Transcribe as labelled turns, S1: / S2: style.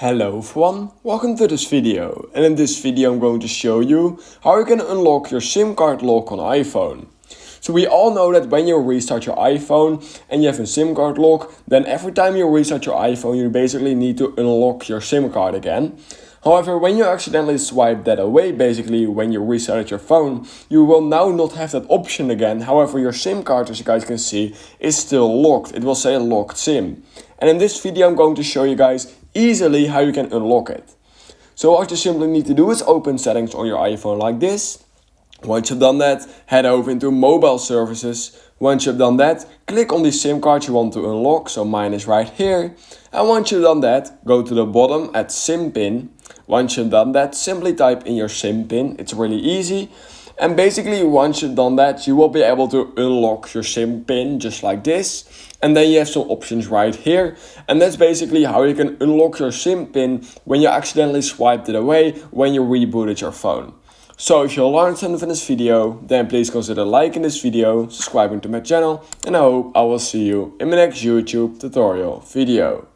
S1: Hello everyone, welcome to this video, and in this video I'm going to show you how you can unlock your SIM card lock on iPhone. So we all know that when you restart your iPhone and you have a SIM card lock, then every time you restart your iPhone you basically need to unlock your SIM card again. However, when you accidentally swipe that away, basically when you restarted your phone, you will now not have that option again. However, your SIM card, as you guys can see, is still locked. It will say locked SIM. And in this video I'm going to show you guys easily how you can unlock it. So what you simply need to do is open settings on your iPhone like this. Once you've done that, head over into mobile services. Once you've done that, click on the SIM card you want to unlock, so mine is right here. And once you've done that, go to the bottom at SIM pin. Once you've done that, simply type in your SIM pin, it's really easy. And basically once you've done that, you will be able to unlock your SIM pin just like this. And then you have some options right here. And that's basically how you can unlock your SIM pin when you accidentally swiped it away when you rebooted your phone. So if you learned something from this video, then please consider liking this video, subscribing to my channel, and I hope I will see you in my next YouTube tutorial video.